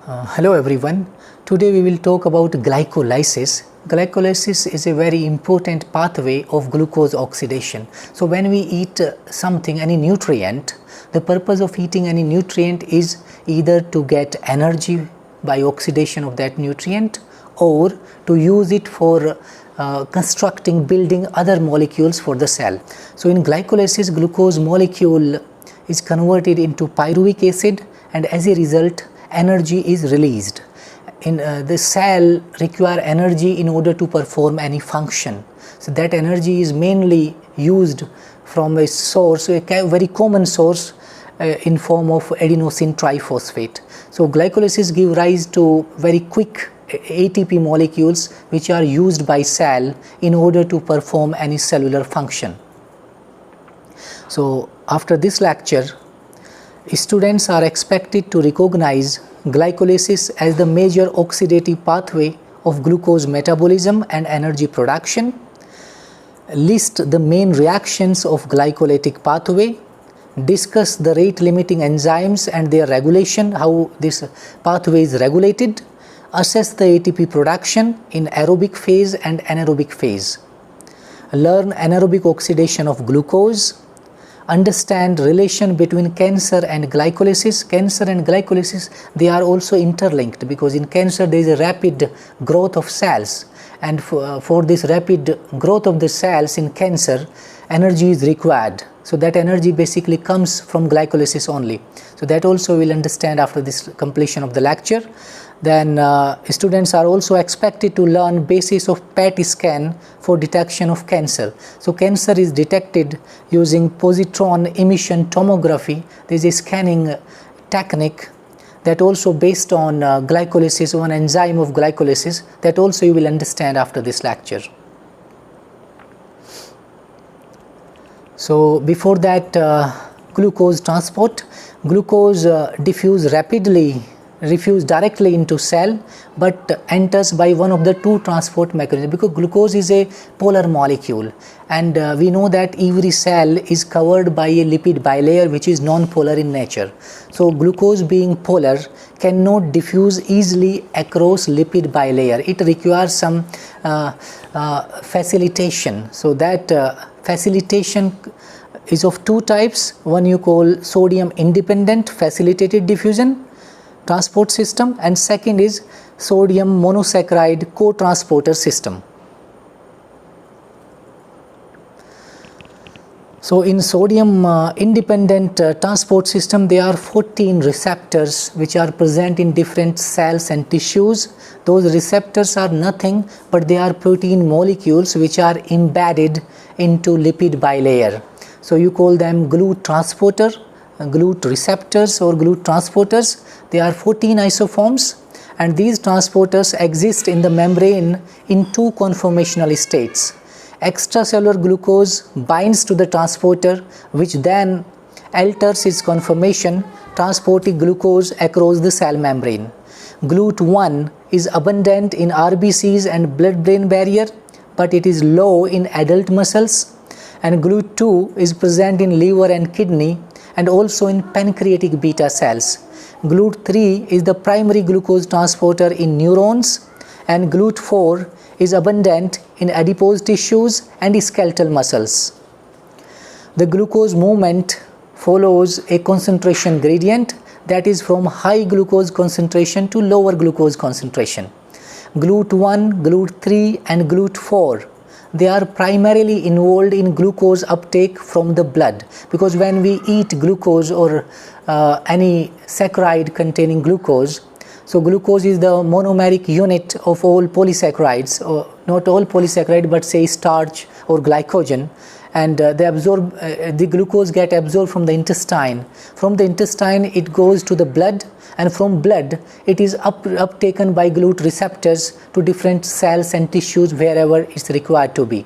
Hello everyone. Today we will talk about glycolysis. Glycolysis is a very important pathway of glucose oxidation. So when we eat something, any nutrient, the purpose of eating any nutrient is either to get energy by oxidation of that nutrient or to use it for constructing, building other molecules for the cell. So in glycolysis, glucose molecule is converted into pyruvic acid, and as a result energy is released. The cell require energy in order to perform any function. So that energy is mainly used from a source, a very common source in form of adenosine triphosphate. So glycolysis give rise to very quick ATP molecules which are used by cell in order to perform any cellular function. So after this lecture, students are expected to recognize glycolysis as the major oxidative pathway of glucose metabolism and energy production, list the main reactions of glycolytic pathway, discuss the rate limiting enzymes and their regulation, how this pathway is regulated, assess the ATP production in aerobic phase and anaerobic phase, learn anaerobic oxidation of glucose, understand relation between cancer and glycolysis. Cancer and glycolysis, they are also interlinked, because in cancer there is a rapid growth of cells, and for this rapid growth of the cells in cancer, energy is required. So that energy basically comes from glycolysis only. So that also we will understand after this completion of the lecture. Then students are also expected to learn basis of PET scan for detection of cancer. So cancer is detected using positron emission tomography. There is a scanning technique that also based on glycolysis, or an enzyme of glycolysis, that also you will understand after this lecture. So before that, glucose transport. Glucose refuse directly into cell, but enters by one of the two transport mechanisms, because glucose is a polar molecule, and we know that every cell is covered by a lipid bilayer which is non-polar in nature. So glucose being polar cannot diffuse easily across lipid bilayer. It requires some facilitation. So that facilitation is of two types. One you call sodium independent facilitated diffusion transport system, and second is sodium monosaccharide co-transporter system. So in sodium independent transport system, there are 14 receptors which are present in different cells and tissues. Those receptors are nothing but they are protein molecules which are embedded into lipid bilayer. So you call them GLUT transporter, GLUT receptors or GLUT transporters. They are 14 isoforms, and these transporters exist in the membrane in two conformational states. Extracellular glucose binds to the transporter, which then alters its conformation, transporting glucose across the cell membrane. GLUT1 is abundant in RBCs and blood-brain barrier, but it is low in adult muscles, and GLUT2 is present in liver and kidney, and also in pancreatic beta cells. GLUT3 is the primary glucose transporter in neurons, and GLUT4 is abundant in adipose tissues and skeletal muscles. The glucose movement follows a concentration gradient, that is from high glucose concentration to lower glucose concentration. GLUT1, GLUT3 and GLUT4, they are primarily involved in glucose uptake from the blood, because when we eat glucose or any saccharide containing glucose, so glucose is the monomeric unit of all polysaccharides, or not all polysaccharide but say starch or glycogen, and the glucose get absorbed from the intestine. From the intestine it goes to the blood, and from blood it is uptaken by GLUT receptors to different cells and tissues wherever it's required to be.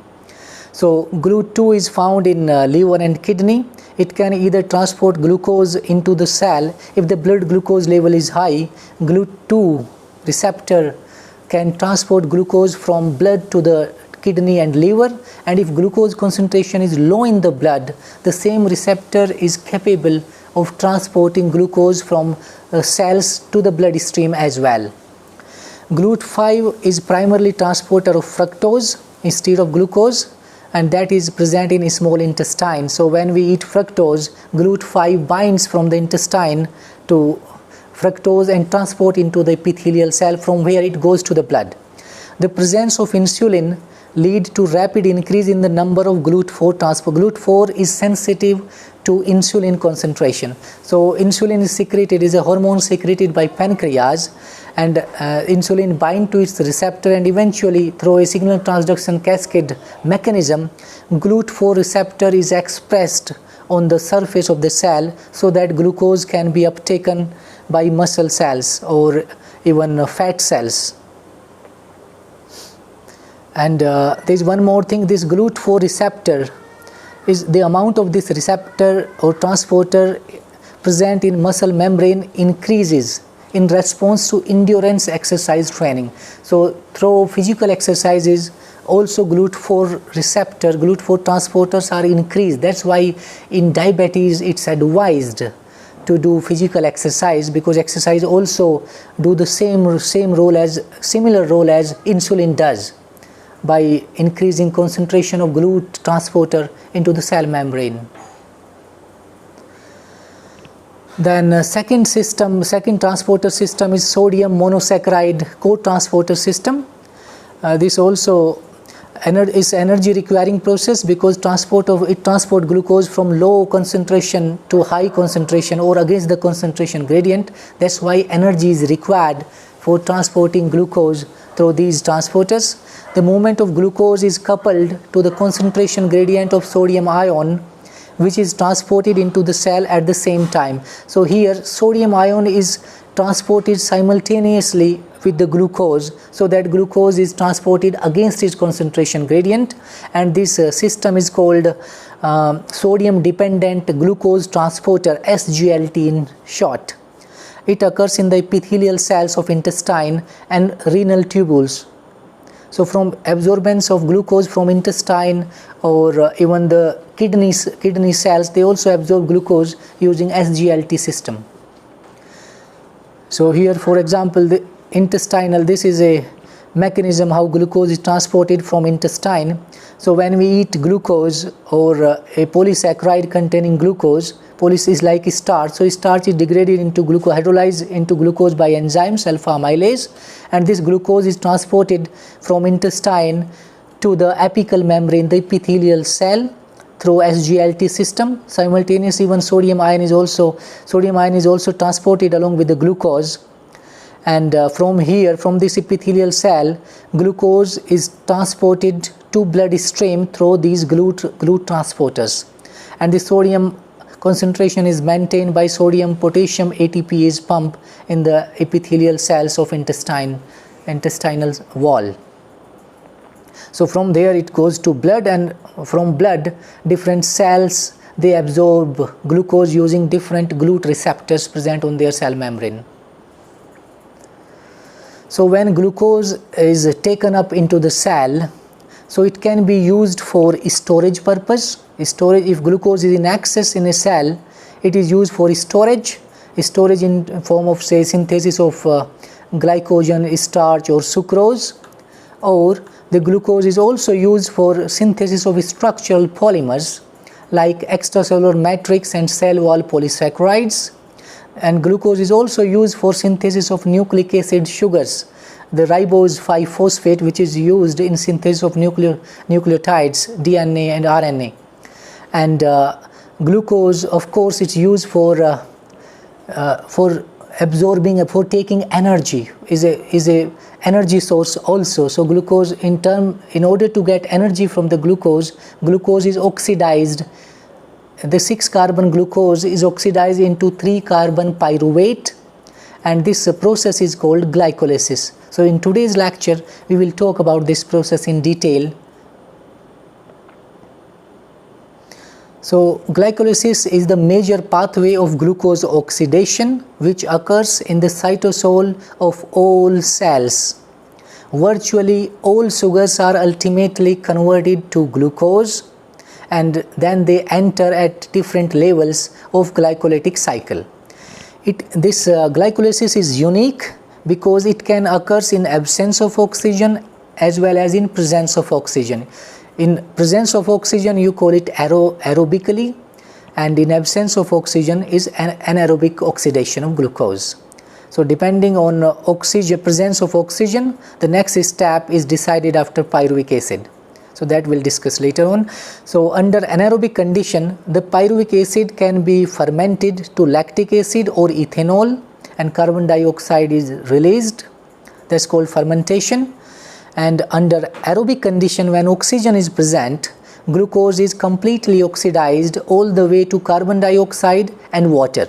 So GLUT2 is found in liver and kidney. It can either transport glucose into the cell. If the blood glucose level is high, GLUT2 receptor can transport glucose from blood to the kidney and liver, and if glucose concentration is low in the blood, the same receptor is capable of transporting glucose from cells to the bloodstream as well. GLUT5 is primarily transporter of fructose instead of glucose, and that is present in small intestine. So when we eat fructose, GLUT5 binds from the intestine to fructose and transport into the epithelial cell, from where it goes to the blood. The presence of insulin lead to rapid increase in the number of GLUT4 transport. GLUT4 is sensitive to insulin concentration. So insulin is secreted, is a hormone secreted by pancreas, and insulin bind to its receptor, and eventually through a signal transduction cascade mechanism, GLUT4 receptor is expressed on the surface of the cell so that glucose can be uptaken by muscle cells or even fat cells. And there is one more thing, this GLUT4 receptor is the amount of this receptor or transporter present in muscle membrane increases in response to endurance exercise training. So through physical exercises also GLUT4 receptor, GLUT4 transporters are increased. That's why in diabetes it's advised to do physical exercise, because exercise also do the similar role as insulin does by increasing concentration of GLUT transporter into the cell membrane. Then second transporter system is sodium monosaccharide co-transporter system. This also is energy requiring process, because transport glucose from low concentration to high concentration or against the concentration gradient. That's why energy is required for transporting glucose through these transporters. The movement of glucose is coupled to the concentration gradient of sodium ion, which is transported into the cell at the same time. So here sodium ion is transported simultaneously with the glucose, so that glucose is transported against its concentration gradient, and this system is called sodium dependent glucose transporter, SGLT in short. It occurs in the epithelial cells of intestine and renal tubules. So from absorbance of glucose from intestine or even the kidney cells, they also absorb glucose using SGLT system. So here, for example, the intestinal, this is a mechanism how glucose is transported from intestine. So when we eat glucose or a polysaccharide containing glucose, poly is like starch, so starch is degraded into glucose, hydrolyzed into glucose by enzymes alpha amylase, and this glucose is transported from intestine to the apical membrane, the epithelial cell, through SGLT system. Simultaneously, even sodium ion is also transported along with the glucose, and from this epithelial cell, glucose is transported to bloodstream through these GLUT transporters, and the sodium concentration is maintained by sodium potassium ATPase pump in the epithelial cells of intestinal wall. So from there it goes to blood, and from blood different cells, they absorb glucose using different GLUT receptors present on their cell membrane. So when glucose is taken up into the cell, so it can be used for storage purpose. If glucose is in excess in a cell, it is used for storage in form of, say, synthesis of glycogen, starch or sucrose, or the glucose is also used for synthesis of structural polymers like extracellular matrix and cell wall polysaccharides, and glucose is also used for synthesis of nucleic acid sugars, the ribose 5-phosphate, which is used in synthesis of nucleotides, DNA and RNA. And glucose, of course, it's used for absorbing, for taking energy, is a energy source also. So glucose in order to get energy from the glucose is oxidized. The 6-carbon glucose is oxidized into 3-carbon pyruvate, and this process is called glycolysis. So in today's lecture we will talk about this process in detail. So glycolysis is the major pathway of glucose oxidation which occurs in the cytosol of all cells. Virtually all sugars are ultimately converted to glucose, and then they enter at different levels of glycolytic cycle. This glycolysis is unique because it can occur in absence of oxygen as well as in presence of oxygen. In presence of oxygen you call it aerobically, and in absence of oxygen is an anaerobic oxidation of glucose. So depending on presence of oxygen, the next step is decided after pyruvic acid. So that we'll discuss later on. So under anaerobic condition, the pyruvic acid can be fermented to lactic acid or ethanol, and carbon dioxide is released. That's called fermentation. And under aerobic condition, when oxygen is present, glucose is completely oxidized all the way to carbon dioxide and water.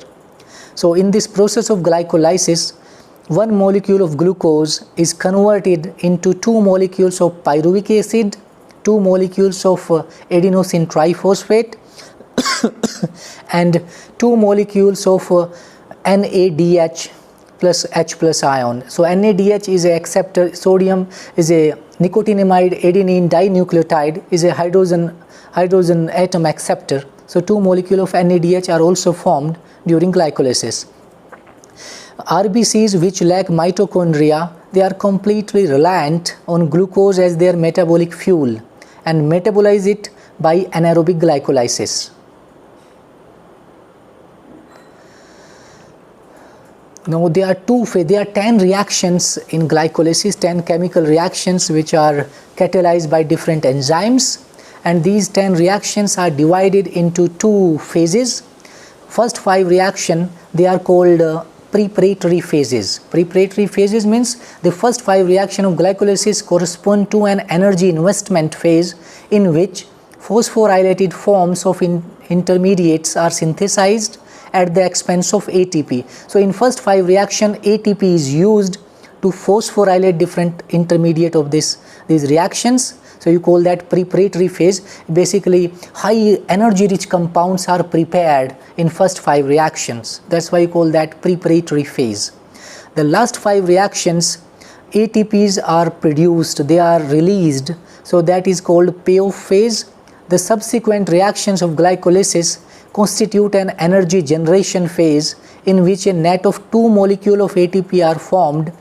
So in this process of glycolysis, one molecule of glucose is converted into two molecules of pyruvic acid, two molecules of adenosine triphosphate and two molecules of NADH plus H plus ion. So NADH is a acceptor, sodium is a nicotinamide adenine dinucleotide, is a hydrogen atom acceptor. So two molecules of NADH are also formed during glycolysis. RBCs which lack mitochondria, they are completely reliant on glucose as their metabolic fuel and metabolize it by anaerobic glycolysis. Now there are 10 reactions in glycolysis, 10 chemical reactions which are catalyzed by different enzymes, and these 10 reactions are divided into two phases. First 5 reactions, they are called preparatory phases. Preparatory phases means the first 5 reactions of glycolysis correspond to an energy investment phase in which phosphorylated forms of intermediates are synthesized at the expense of ATP. So in first 5 reactions, ATP is used to phosphorylate different intermediate of these reactions. So you call that preparatory phase. Basically high energy rich compounds are prepared in first 5 reactions. That's why you call that preparatory phase. The last 5 reactions, ATPs are produced, they are released. So that is called payoff phase. The subsequent reactions of glycolysis constitute an energy generation phase in which a net of 2 molecules of ATP are formed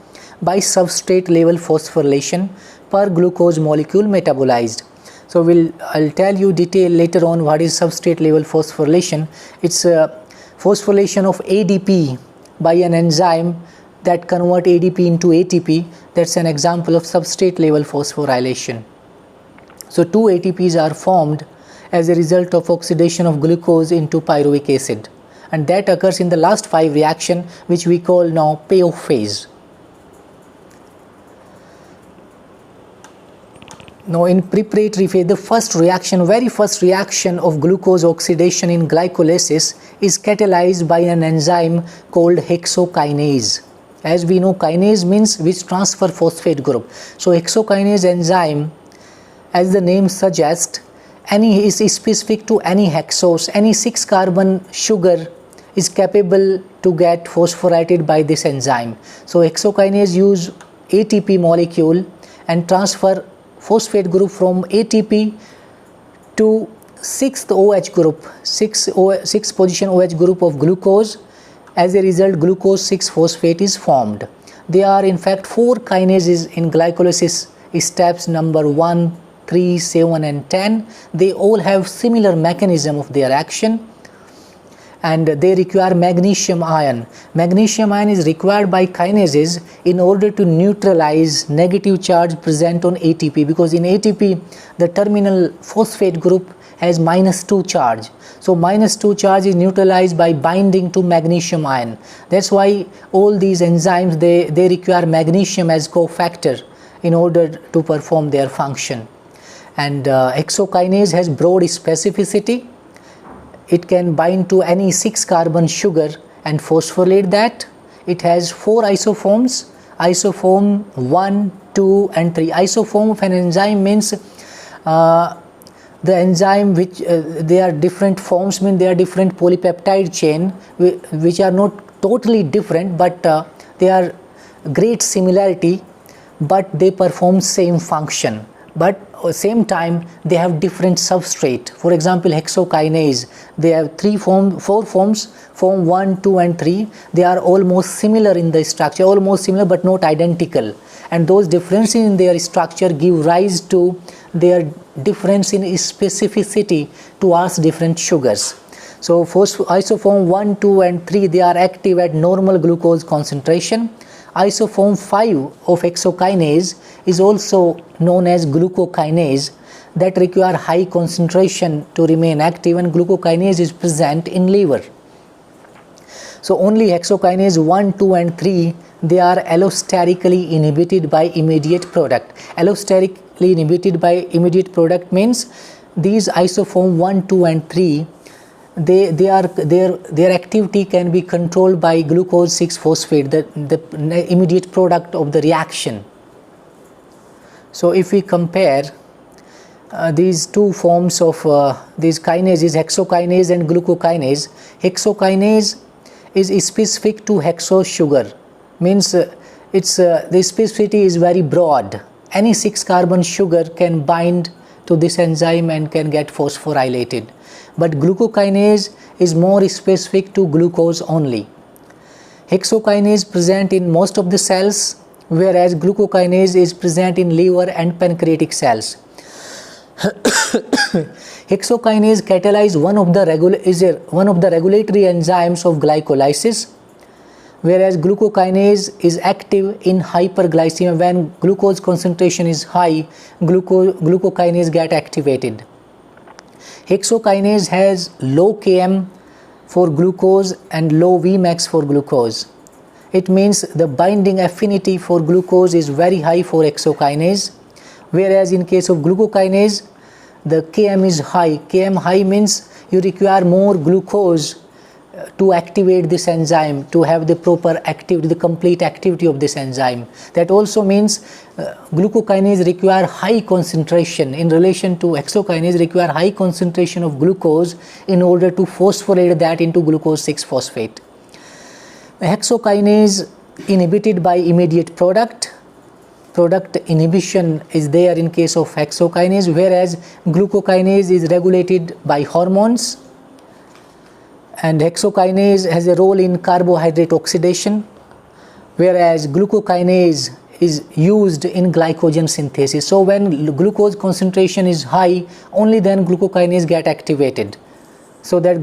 by substrate level phosphorylation per glucose molecule metabolized. So I'll tell you detail later on what is substrate level phosphorylation. It's a phosphorylation of ADP by an enzyme that convert ADP into ATP. That's an example of substrate level phosphorylation. So 2 ATPs are formed as a result of oxidation of glucose into pyruvic acid, and that occurs in the last 5 reaction, which we call now payoff phase. Now in preparatory phase, the very first reaction of glucose oxidation in glycolysis is catalyzed by an enzyme called hexokinase. As we know, kinase means which transfer phosphate group. So hexokinase enzyme, as the name suggests, is specific to any hexose, any 6 carbon sugar is capable to get phosphorylated by this enzyme. So hexokinase use ATP molecule and transfer phosphate group from ATP to 6th OH group, 6 position OH group of glucose. As a result, glucose 6-phosphate is formed. There are in fact 4 kinases in glycolysis steps number 1, 3, 7 and 10. They all have similar mechanism of their action, and they require magnesium ion. Magnesium ion is required by kinases in order to neutralize negative charge present on ATP, because in ATP the terminal phosphate group has -2 charge. So -2 charge is neutralized by binding to magnesium ion. That's why all these enzymes they require magnesium as cofactor in order to perform their function. And hexokinase has broad specificity. It can bind to any 6 carbon sugar and phosphorylate that. It has 4 isoforms, isoform 1, 2 and 3. Isoform of an enzyme means the enzyme which they are different forms, mean they are different polypeptide chain which are not totally different, but they are great similarity, but they perform same function. but at the same time they have different substrate. For example, hexokinase, they have four forms, form 1, 2 and 3. They are almost similar in the structure, almost similar but not identical, and those differences in their structure give rise to their difference in specificity towards different sugars. So isoform 1, 2 and 3, they are active at normal glucose concentration. Isoform 5 of hexokinase is also known as glucokinase, that require high concentration to remain active, and glucokinase is present in liver. So only hexokinase 1, 2 and 3, they are allosterically inhibited by immediate product. Allosterically inhibited by immediate product means these isoform 1, 2 and 3, their activity can be controlled by glucose 6-phosphate, the immediate product of the reaction. So if we compare these two forms of these kinases, hexokinase and glucokinase, hexokinase is specific to hexose sugar, means the specificity is very broad. Any 6-carbon sugar can bind to this enzyme and can get phosphorylated. But glucokinase is more specific to glucose only. Hexokinase present in most of the cells, whereas glucokinase is present in liver and pancreatic cells. Hexokinase catalyze one of the regulatory enzymes of glycolysis, whereas glucokinase is active in hyperglycemia. When glucose concentration is high, glucokinase get activated. Hexokinase has low Km for glucose and low Vmax for glucose. It means the binding affinity for glucose is very high for hexokinase, whereas in case of glucokinase, the Km is high. Km high means you require more glucose to activate this enzyme, to have the proper activity, the complete activity of this enzyme. That also means glucokinase require high concentration in relation to hexokinase, require high concentration of glucose in order to phosphorylate that into glucose 6-phosphate. Hexokinase inhibited by immediate product inhibition is there in case of hexokinase, whereas glucokinase is regulated by hormones, and hexokinase has a role in carbohydrate oxidation, whereas glucokinase is used in glycogen synthesis. So when glucose concentration is high, only then glucokinase get activated, so that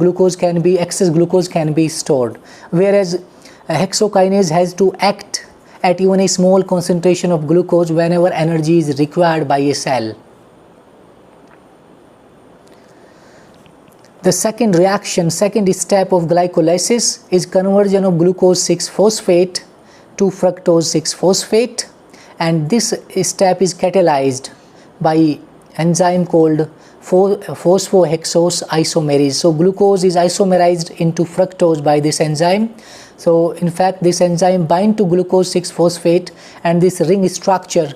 excess glucose can be stored, whereas hexokinase has to act at even a small concentration of glucose whenever energy is required by a cell. The second step of glycolysis is conversion of glucose 6-phosphate to fructose 6-phosphate, and this step is catalyzed by enzyme called phosphohexose isomerase. So glucose is isomerized into fructose by this enzyme. So in fact this enzyme binds to glucose 6-phosphate, and this ring structure,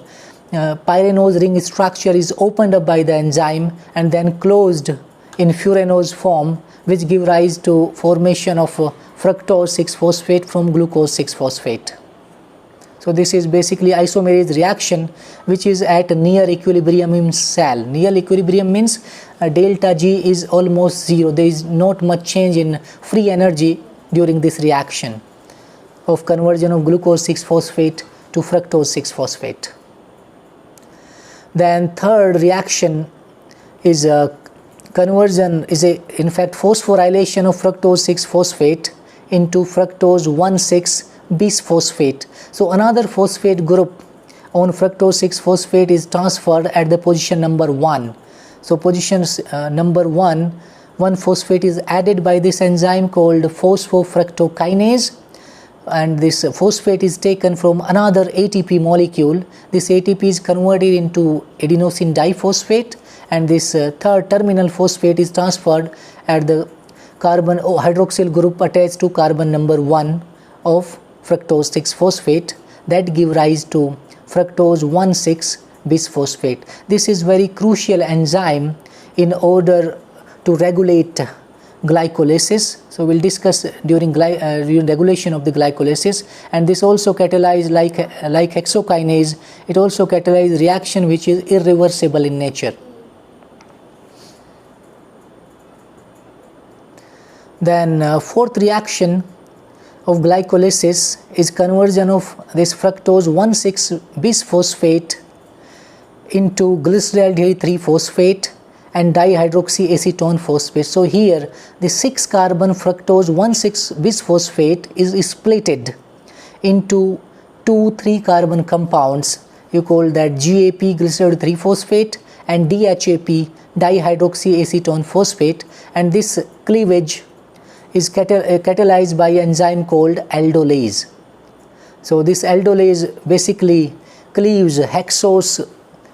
pyranose ring structure, is opened up by the enzyme and then closed in furanose form, which give rise to formation of fructose 6-phosphate from glucose 6-phosphate. So this is basically isomerase reaction, which is at near equilibrium in cell. Near equilibrium means delta G is almost zero. There is not much change in free energy during this reaction of conversion of glucose 6-phosphate to fructose 6-phosphate. Then third reaction is in fact phosphorylation of fructose 6-phosphate into fructose 1,6-bisphosphate. So another phosphate group on fructose 6-phosphate is transferred at the position number 1. So position number 1 phosphate is added by this enzyme called phosphofructokinase, and this phosphate is taken from another ATP molecule. This ATP is converted into adenosine diphosphate, and this third terminal phosphate is transferred at the carbon hydroxyl group attached to carbon number 1 of fructose 6-phosphate, that give rise to fructose 1,6-bisphosphate. This is very crucial enzyme in order to regulate glycolysis. So we'll discuss during regulation of the glycolysis, and this also catalyze like hexokinase. It also catalyze reaction which is irreversible in nature. Then fourth reaction of glycolysis is conversion of this fructose 1,6-bisphosphate into glyceraldehyde 3-phosphate and dihydroxyacetone phosphate. So here the 6-carbon fructose 1,6-bisphosphate is splitted into 2 3-carbon compounds. You call that GAP, glyceraldehyde 3-phosphate, and DHAP, dihydroxyacetone phosphate, and this cleavage is catalyzed by an enzyme called aldolase. So this aldolase basically cleaves hexose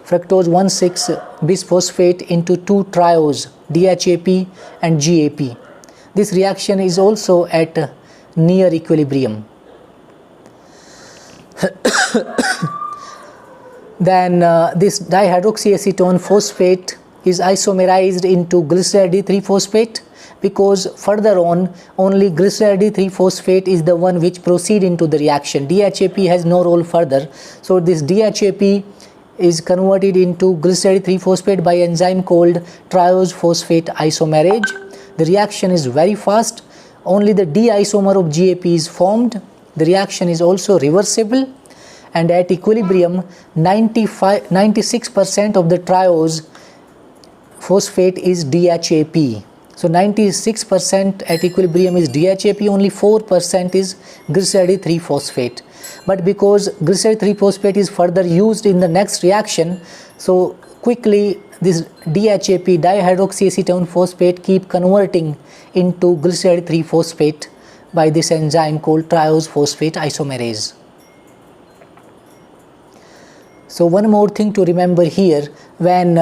fructose 1,6-bisphosphate into 2 triose, DHAP and GAP. This reaction is also at near equilibrium. Then this dihydroxyacetone phosphate is isomerized into glyceraldehyde 3-phosphate, because further on only glyceraldehyde 3-phosphate is the one which proceed into the reaction. DHAP has no role further. So this DHAP is converted into glyceraldehyde 3-phosphate by enzyme called triose phosphate isomerase. The reaction is very fast. Only the D isomer of GAP is formed. The reaction is also reversible, and at equilibrium 96% of the triose phosphate is DHAP. So 96% at equilibrium is DHAP, only 4% is glyceraldehyde 3-phosphate. But because glyceraldehyde 3-phosphate is further used in the next reaction, so quickly this DHAP, dihydroxyacetone phosphate, keep converting into glyceraldehyde 3-phosphate by this enzyme called triose phosphate isomerase. So one more thing to remember here, when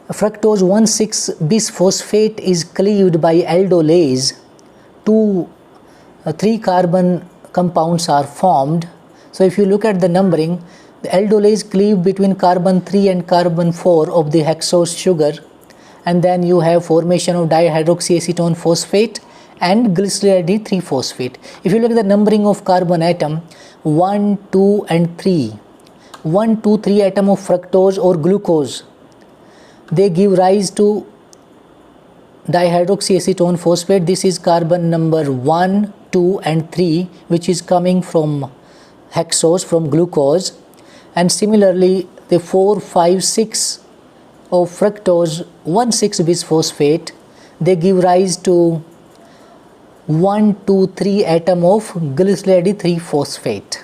fructose 1,6-bisphosphate is cleaved by aldolase, 2 3-carbon compounds are formed. So if you look at the numbering, the aldolase cleave between carbon 3 and carbon 4 of the hexose sugar, and then you have formation of dihydroxyacetone phosphate and glyceraldehyde 3-phosphate. If you look at the numbering of carbon atom, 1, 2 and 3, 1, 2, 3 atom of fructose or glucose, they give rise to dihydroxyacetone phosphate. This is carbon number 1, 2 and 3, which is coming from hexose, from glucose. And similarly the 4, 5, 6 of fructose 1,6-bisphosphate, they give rise to 1, 2, 3 atom of glyceraldehyde 3-phosphate.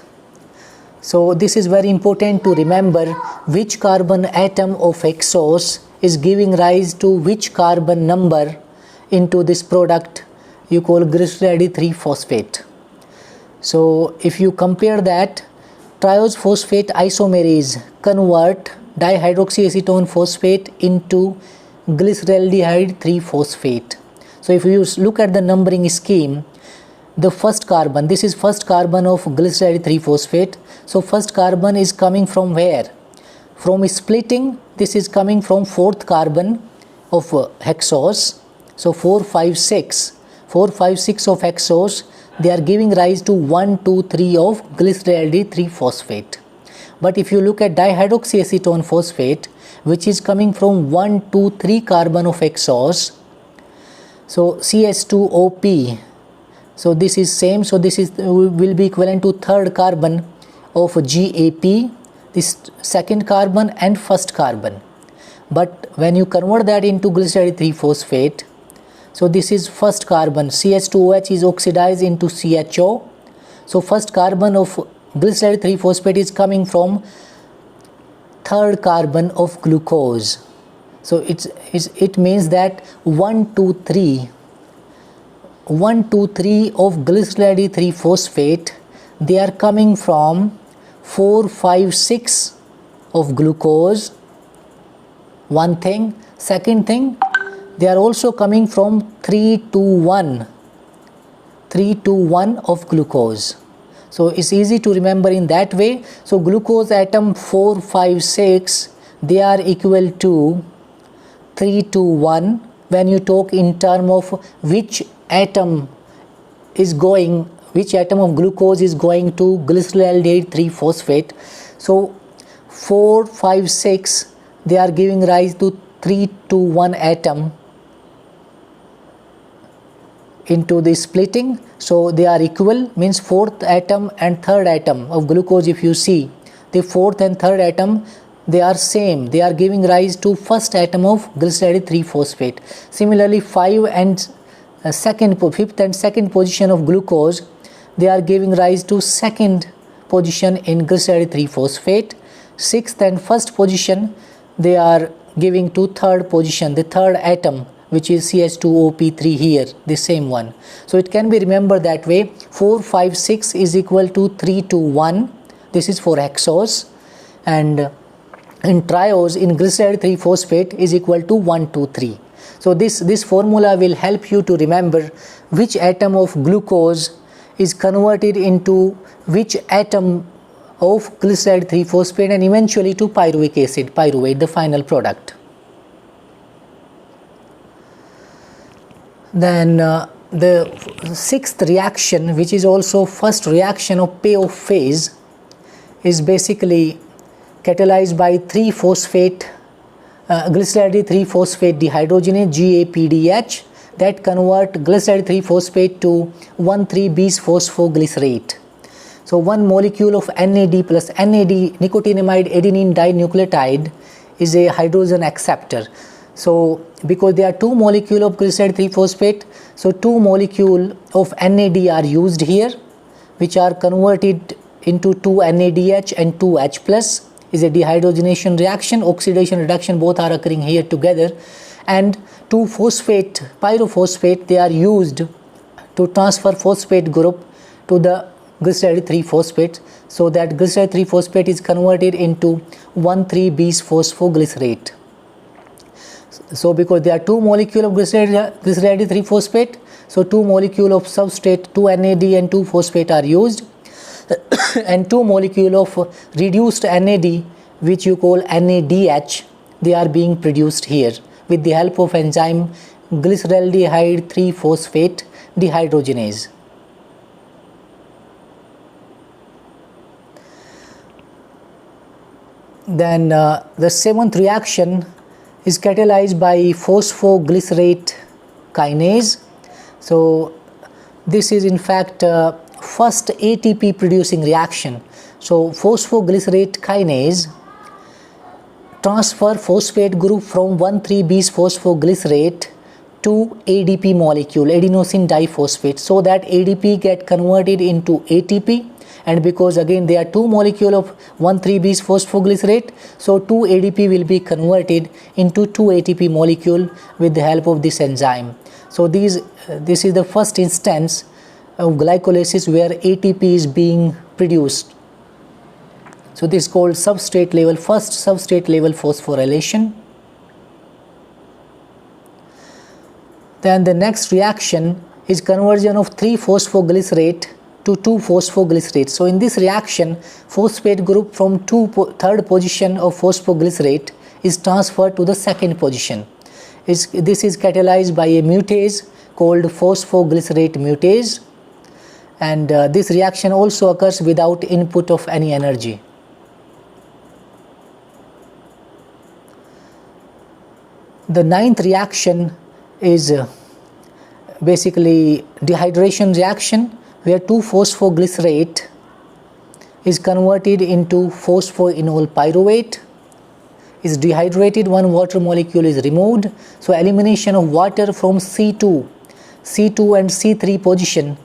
So this is very important to remember which carbon atom of hexose is giving rise to which carbon number into this product you call glyceraldehyde 3-phosphate. So if you compare that, triose phosphate isomerase convert dihydroxyacetone phosphate into glyceraldehyde 3-phosphate. So if you look at the numbering scheme, the first carbon, this is first carbon of glyceraldehyde 3-phosphate. So first carbon is coming from where? From splitting, this is coming from 4th carbon of hexose. So 4, 5, 6 of hexose, they are giving rise to 1, 2, 3 of glyceraldehyde 3-phosphate. But if you look at dihydroxyacetone phosphate, which is coming from 1, 2, 3 carbon of hexose, so CH2OP, so this is same, so this is will be equivalent to 3rd carbon of GAP, this 2nd carbon and 1st carbon. But when you convert that into glyceraldehyde 3-phosphate, so this is 1st carbon, CH2OH is oxidized into CHO. So 1st carbon of glyceraldehyde 3-phosphate is coming from 3rd carbon of glucose. So it means that 1, 2, 3 of glyceraldehyde 3-phosphate, they are coming from 4, 5, 6 of glucose. One thing. Second thing, they are also coming from 3 to 1 of glucose. So it's easy to remember in that way. So glucose atom 4, 5, 6, they are equal to 3 to 1, when you talk in term of which atom of glucose is going to glyceraldehyde 3-phosphate. So 4, 5, 6, they are giving rise to 3-to-1 atom into the splitting. So they are equal, means fourth atom and third atom of glucose, if you see the fourth and third atom, they are same, they are giving rise to first atom of glyceraldehyde 3-phosphate. Similarly 5 and fifth and second position of glucose, they are giving rise to second position in glyceraldehyde 3-phosphate. Sixth and first position, they are giving to third position, the third atom, which is CH2OP3 here, the same one. So it can be remembered that way. 4, 5, 6 is equal to 3-to-1. This is for hexose, and in triose in glyceraldehyde 3-phosphate is equal to 1-to-3. So this formula will help you to remember which atom of glucose is converted into which atom of glyceraldehyde 3-phosphate and eventually to pyruvic acid, pyruvate, the final product. Then the sixth reaction, which is also first reaction of payoff phase, is basically catalyzed by 3-phosphate glyceraldehyde 3-phosphate dehydrogenase GAPDH that convert glyceraldehyde 3-phosphate to 1,3-bis-phosphoglycerate. So one molecule of NAD plus NAD, nicotinamide adenine dinucleotide, is a hydrogen acceptor. So because there are two molecules of glyceraldehyde 3-phosphate, so two molecules of NAD are used here, which are converted into 2-NADH and 2H plus, is a dehydrogenation reaction, oxidation reduction, both are occurring here together, and 2-phosphate pyrophosphate, they are used to transfer phosphate group to the glyceraldehyde 3-phosphate, so that glyceraldehyde 3-phosphate is converted into 1,3-bis-phosphoglycerate. So because there are two molecules of glyceraldehyde 3-phosphate, so two molecules of substrate 2-NAD and 2-phosphate are used, and two molecules of reduced NAD, which you call NADH, they are being produced here with the help of enzyme glyceraldehyde 3-phosphate dehydrogenase. Then the seventh reaction is catalyzed by phosphoglycerate kinase. So this is in fact first ATP producing reaction. So phosphoglycerate kinase transfer phosphate group from 1,3-bis-phosphoglycerate to ADP molecule, adenosine diphosphate, so that ADP get converted into ATP, and because again there are two molecules of 1,3-bis-phosphoglycerate, so 2 ADP will be converted into 2 ATP molecule with the help of this enzyme. So this is the first instance of glycolysis where ATP is being produced. So this is called substrate level, first substrate level phosphorylation. Then the next reaction is conversion of 3-phosphoglycerate to 2-phosphoglycerate. So in this reaction, phosphate group from third position of phosphoglycerate is transferred to the second position. This is catalyzed by a mutase called phosphoglycerate mutase, and this reaction also occurs without input of any energy. The ninth reaction is basically dehydration reaction, where 2-phosphoglycerate is converted into phosphoenol pyruvate, is dehydrated, one water molecule is removed. So elimination of water from C2 and C3 position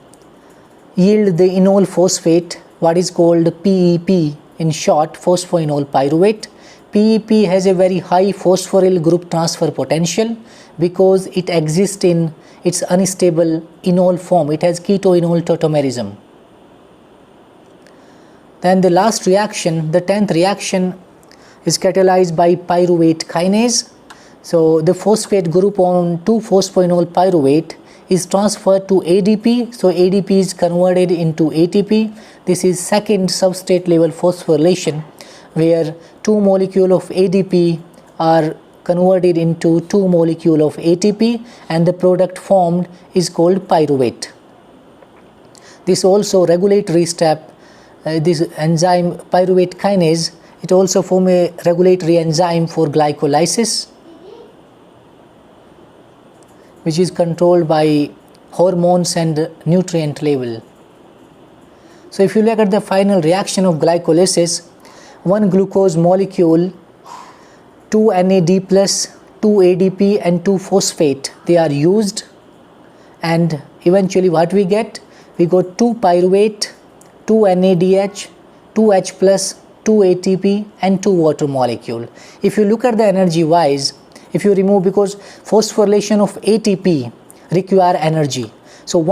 yield the enol phosphate, what is called PEP, in short phosphoenol pyruvate. PEP has a very high phosphoryl group transfer potential because it exists in its unstable enol form. It has keto-enol tautomerism. Then the last reaction, the 10th reaction, is catalyzed by pyruvate kinase. So the phosphate group on 2-phosphoenol pyruvate is transferred to ADP. So ADP is converted into ATP. This is second substrate level phosphorylation, where two molecules of ADP are converted into 2 molecule of ATP, and the product formed is called pyruvate. This also regulatory step, this enzyme pyruvate kinase, it also form a regulatory enzyme for glycolysis, which is controlled by hormones and nutrient level. So if you look at the final reaction of glycolysis, one glucose molecule, 2 NAD plus, 2 ADP and 2 phosphate, they are used, and eventually what we get? We got 2 pyruvate, 2 NADH, 2 H plus, 2 ATP and 2 water molecule. If you look at the energy wise, if you remove, because phosphorylation of ATP require energy. So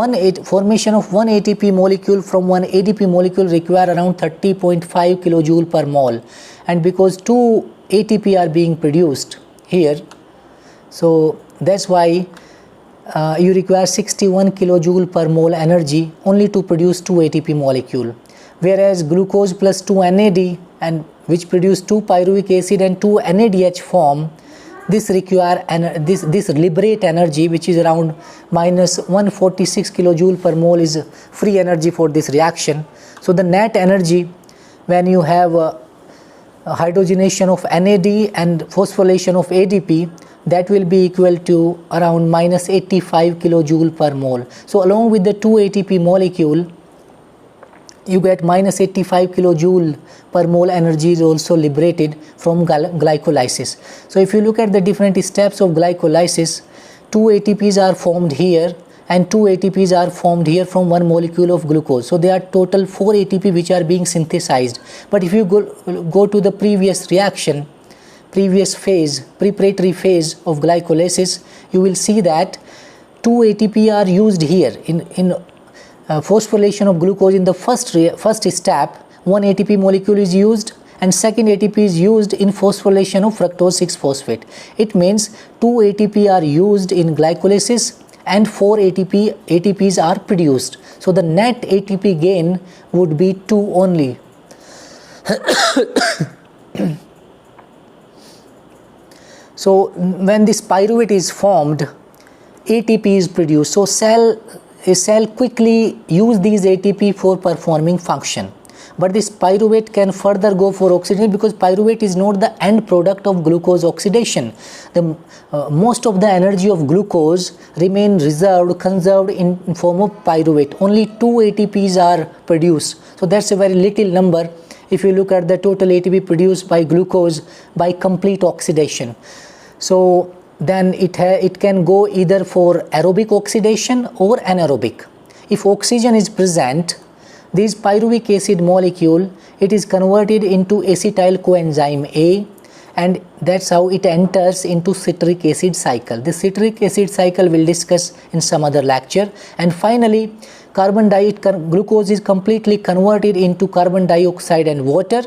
formation of one ATP molecule from one ADP molecule require around 30.5 kilojoule per mole, and because 2 ATP are being produced here, so that's why you require 61 kilojoule per mole energy only to produce 2 ATP molecule, whereas glucose plus 2 NAD, and which produce 2 pyruvic acid and 2 NADH form, this require this liberate energy, which is around minus 146 kilojoule per mole is free energy for this reaction. So the net energy when you have hydrogenation of NAD and phosphorylation of ADP, that will be equal to around minus 85 kilojoule per mole. So along with the 2 ATP molecule, you get minus 85 kilojoule per mole energy is also liberated from glycolysis. So if you look at the different steps of glycolysis, 2 ATPs are formed here and 2 ATPs are formed here from one molecule of glucose. So there are total 4 ATP which are being synthesized. But if you go to the previous reaction, previous phase, preparatory phase of glycolysis, you will see that 2 ATP are used here in phosphorylation of glucose. In the first step, one ATP molecule is used and second ATP is used in phosphorylation of fructose 6-phosphate. It means 2 ATP are used in glycolysis and 4 ATPs are produced. So the net ATP gain would be 2 only. So when this pyruvate is formed, ATP is produced. So a cell quickly use these ATP for performing function. But this pyruvate can further go for oxidation, because pyruvate is not the end product of glucose oxidation. Most of the energy of glucose remain conserved in form of pyruvate. Only 2 ATPs are produced. So that's a very little number if you look at the total ATP produced by glucose by complete oxidation. So then it can go either for aerobic oxidation or anaerobic. If oxygen is present, this pyruvic acid molecule, it is converted into acetyl coenzyme A, and that's how it enters into citric acid cycle. The citric acid cycle we'll discuss in some other lecture. And finally, glucose is completely converted into carbon dioxide and water,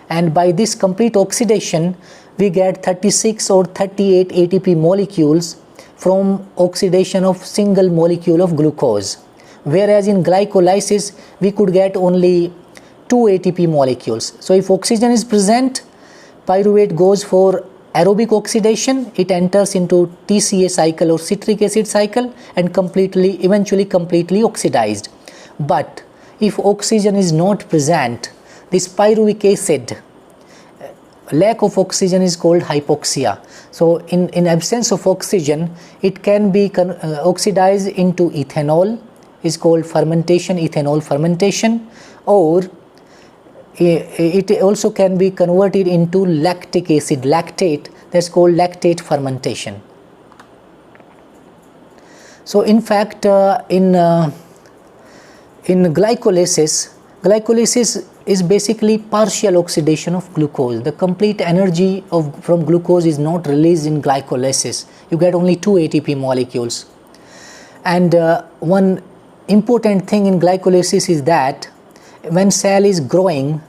and by this complete oxidation we get 36 or 38 ATP molecules from oxidation of single molecule of glucose, whereas in glycolysis we could get only 2 ATP molecules. So if oxygen is present, pyruvate goes for aerobic oxidation, it enters into TCA cycle or citric acid cycle and eventually completely oxidized. But if oxygen is not present, this pyruvic acid, lack of oxygen is called hypoxia. So in absence of oxygen, it can be oxidized into ethanol, is called fermentation, ethanol fermentation, or it also can be converted into lactic acid, lactate, that's called lactate fermentation. So in fact, in glycolysis is basically partial oxidation of glucose. The complete energy from glucose is not released in glycolysis. You get only 2 ATP molecules. And one important thing in glycolysis is that when cell is growing,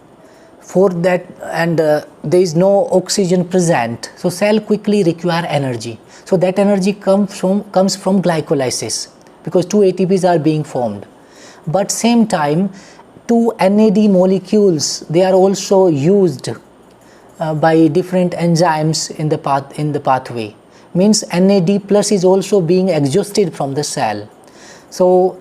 for that, and there is no oxygen present, so cell quickly require energy. So that energy comes from glycolysis, because 2 ATPs are being formed. But same time, 2 NAD molecules, they are also used by different enzymes in the pathway. Means NAD plus is also being exhausted from the cell. So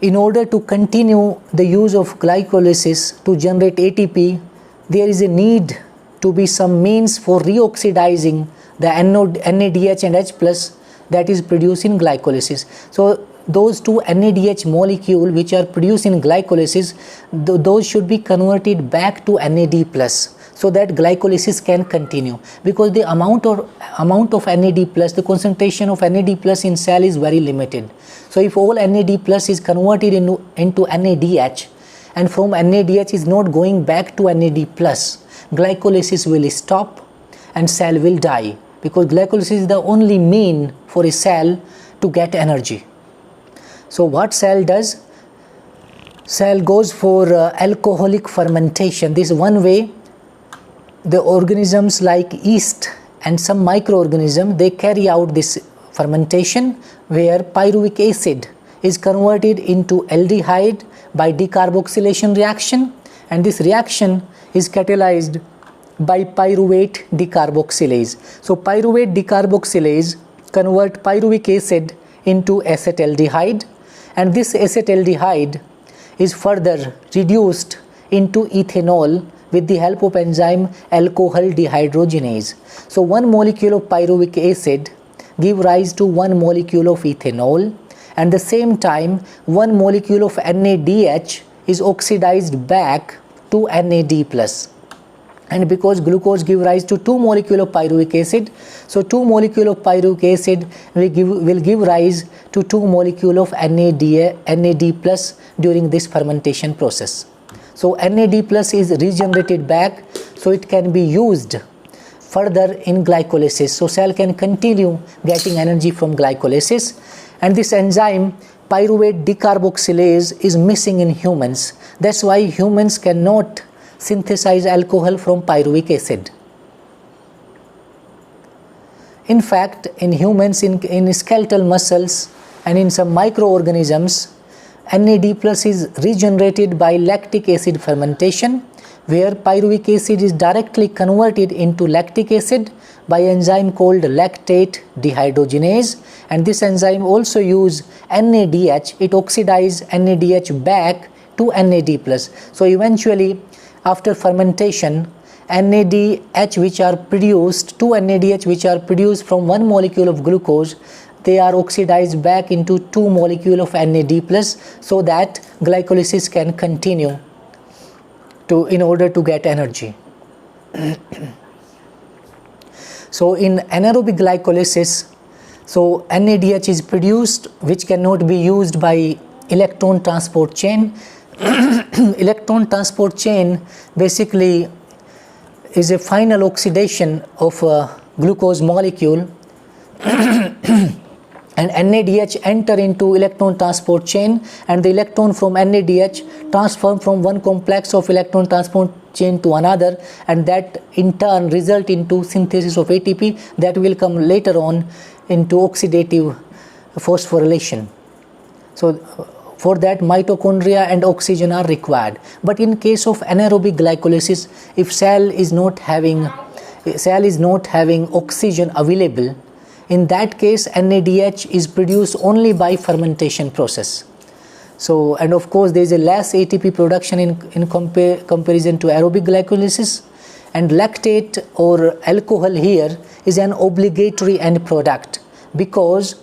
in order to continue the use of glycolysis to generate ATP, there is a need to be some means for reoxidizing the NADH and H plus that is produced in glycolysis. So those two NADH molecule which are produced in glycolysis, those should be converted back to NAD plus, so that glycolysis can continue, because the amount of NAD plus, the concentration of NAD plus in cell is very limited. So if all NAD plus is converted into NADH, and from NADH is not going back to NAD plus, glycolysis will stop and cell will die, because glycolysis is the only mean for a cell to get energy. So what cell does? Cell goes for alcoholic fermentation. This is one way. The organisms like yeast and some microorganisms, they carry out this fermentation where pyruvic acid is converted into aldehyde by decarboxylation reaction, and this reaction is catalyzed by pyruvate decarboxylase. So pyruvate decarboxylase convert pyruvic acid into acetaldehyde, and this acetaldehyde is further reduced into ethanol with the help of enzyme alcohol dehydrogenase. So one molecule of pyruvic acid give rise to one molecule of ethanol, and the same time one molecule of NADH is oxidized back to NAD plus. And because glucose give rise to two molecule of pyruvic acid, so two molecule of pyruvic acid will give rise to two molecule of NAD plus during this fermentation process. So NAD plus is regenerated back, so it can be used further in glycolysis. So cell can continue getting energy from glycolysis, and this enzyme pyruvate decarboxylase is missing in humans. That's why humans cannot synthesize alcohol from pyruvic acid. In fact, in humans, in skeletal muscles and in some microorganisms, NAD plus is regenerated by lactic acid fermentation, where pyruvic acid is directly converted into lactic acid by enzyme called lactate dehydrogenase, and this enzyme also use NADH, it oxidizes NADH back to NAD plus. So eventually after fermentation, NADH which are produced, two NADH which are produced from one molecule of glucose, they are oxidized back into two molecule of NAD plus, so that glycolysis can continue in order to get energy. So in anaerobic glycolysis, so NADH is produced which cannot be used by electron transport chain. Electron transport chain basically is a final oxidation of a glucose molecule and NADH enter into electron transport chain, and the electron from NADH transform from one complex of electron transport chain to another, and that in turn result into synthesis of ATP that will come later on into oxidative phosphorylation. So for that mitochondria and oxygen are required. But in case of anaerobic glycolysis, if cell is not having oxygen available, in that case NADH is produced only by fermentation process. So, and of course there is a less ATP production in comparison to aerobic glycolysis, and lactate or alcohol here is an obligatory end product, because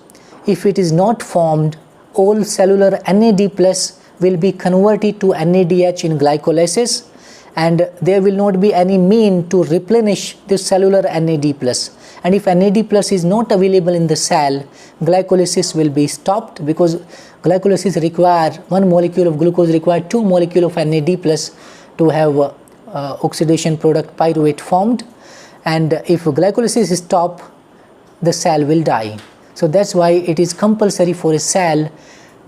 if it is not formed, all cellular NAD plus will be converted to NADH in glycolysis, and there will not be any mean to replenish this cellular NAD plus. And if NAD plus is not available in the cell, glycolysis will be stopped, because glycolysis require one molecule of glucose require two molecule of NAD plus to have oxidation product pyruvate formed, and if glycolysis is stopped, the cell will die. So that's why it is compulsory for a cell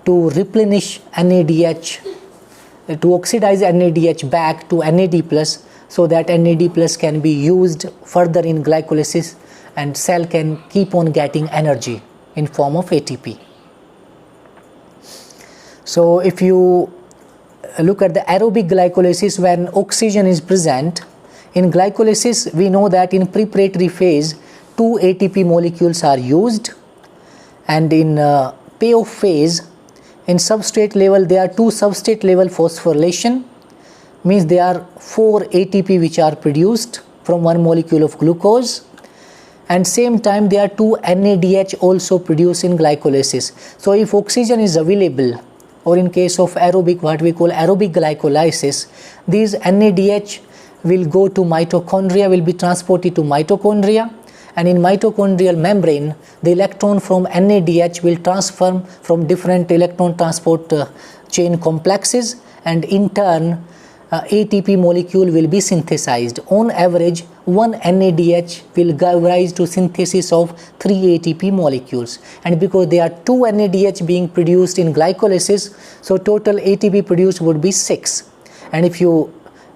to replenish NADH, to oxidize NADH back to NAD plus, so that NAD plus can be used further in glycolysis and cell can keep on getting energy in form of ATP. So if you look at the aerobic glycolysis, when oxygen is present, In glycolysis, we know that in preparatory phase, 2 ATP molecules are used, and in payoff phase, in substrate level, there are 2 substrate level phosphorylation, means there are 4 ATP which are produced from one molecule of glucose, and same time there are 2 NADH also produced in glycolysis. So if oxygen is available, or in case of aerobic, what we call aerobic glycolysis, these NADH will go to mitochondria, will be transported to mitochondria, and in mitochondrial membrane, the electron from NADH will transform from different electron transport chain complexes, and in turn ATP molecule will be synthesized. On average, one NADH will give rise to synthesis of 3 ATP molecules, and because there are 2 NADH being produced in glycolysis, so total ATP produced would be 6. And if you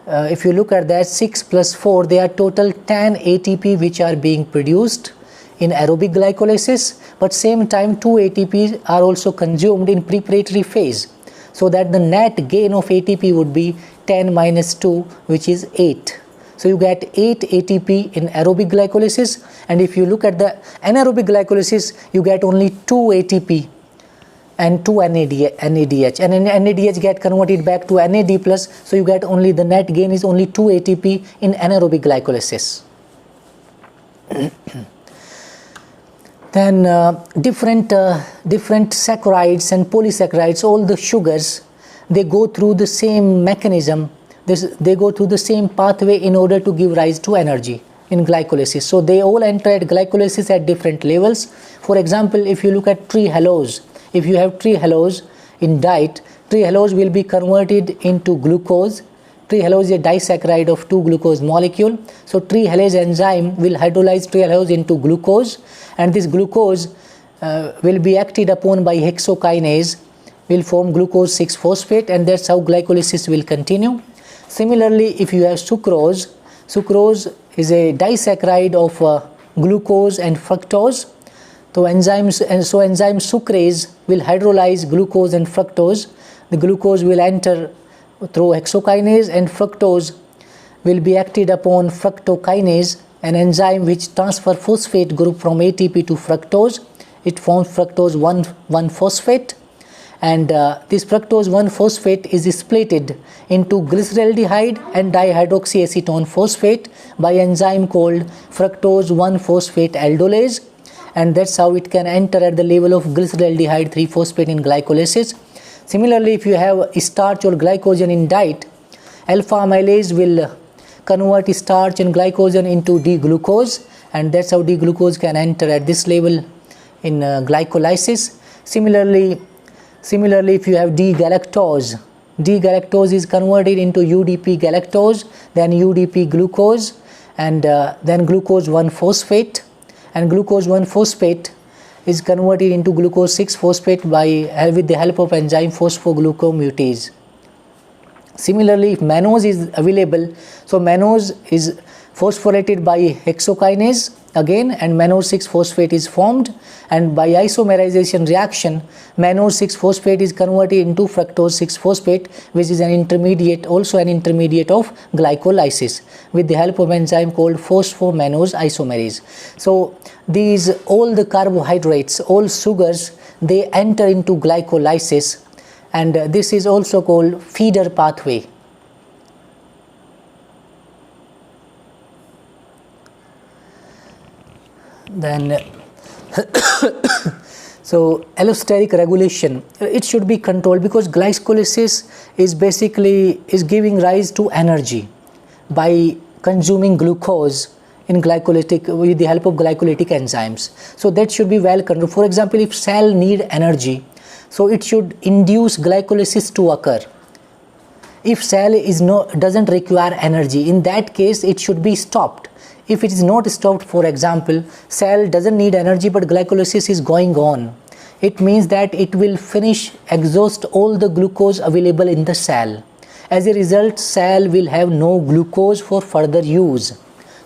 look at that, 6 plus 4, there are total 10 ATP which are being produced in aerobic glycolysis, but same time 2 ATP are also consumed in preparatory phase, so that the net gain of ATP would be 10 minus 2, which is 8. So you get 8 ATP in aerobic glycolysis, and if you look at the anaerobic glycolysis, you get only 2 ATP and 2 NADH, and NADH get converted back to NAD+, so you get only, the net gain is only 2 ATP in anaerobic glycolysis. Then different saccharides and polysaccharides, all the sugars, they go through the same mechanism, they go through the same pathway in order to give rise to energy in glycolysis. So they all enter at glycolysis at different levels. For example, if you look at trehalose, if you have trehalose in diet, trehalose will be converted into glucose. Trehalose is a disaccharide of 2 glucose molecule. So trehalase enzyme will hydrolyze trehalose into glucose, and this glucose will be acted upon by hexokinase, will form glucose 6-phosphate, and that's how glycolysis will continue. Similarly, if you have sucrose, sucrose is a disaccharide of glucose and fructose. So enzyme sucrase will hydrolyze glucose and fructose. The glucose will enter through hexokinase, and fructose will be acted upon fructokinase, an enzyme which transfer phosphate group from ATP to fructose. It forms fructose 1,1-phosphate, and this fructose 1-phosphate is splitted into glyceraldehyde and dihydroxyacetone phosphate by enzyme called fructose 1-phosphate aldolase, and that's how it can enter at the level of glyceraldehyde 3-phosphate in glycolysis. Similarly, if you have starch or glycogen in diet, alpha amylase will convert starch and glycogen into D-glucose, and that's how D-glucose can enter at this level in glycolysis. Similarly, if you have D-galactose, D-galactose is converted into UDP galactose, then UDP glucose, and then glucose 1-phosphate, and glucose 1-phosphate is converted into glucose 6-phosphate with the help of enzyme phosphoglucomutase. Similarly, if mannose is available, so mannose is phosphorylated by hexokinase again, and mannose 6-phosphate is formed, and by isomerization reaction, mannose 6-phosphate is converted into fructose 6-phosphate, which is also an intermediate of glycolysis with the help of enzyme called phosphomannose isomerase. So these, all the carbohydrates, all sugars, they enter into glycolysis, and this is also called feeder pathway. Then so allosteric regulation, it should be controlled, because glycolysis is giving rise to energy by consuming glucose in glycolytic with the help of glycolytic enzymes. So that should be well controlled. For example, if cell need energy, so it should induce glycolysis to occur. If cell doesn't require energy, in that case it should be stopped. If it is not stopped, for example, cell doesn't need energy but glycolysis is going on, it means that it will exhaust all the glucose available in the cell. As a result, cell will have no glucose for further use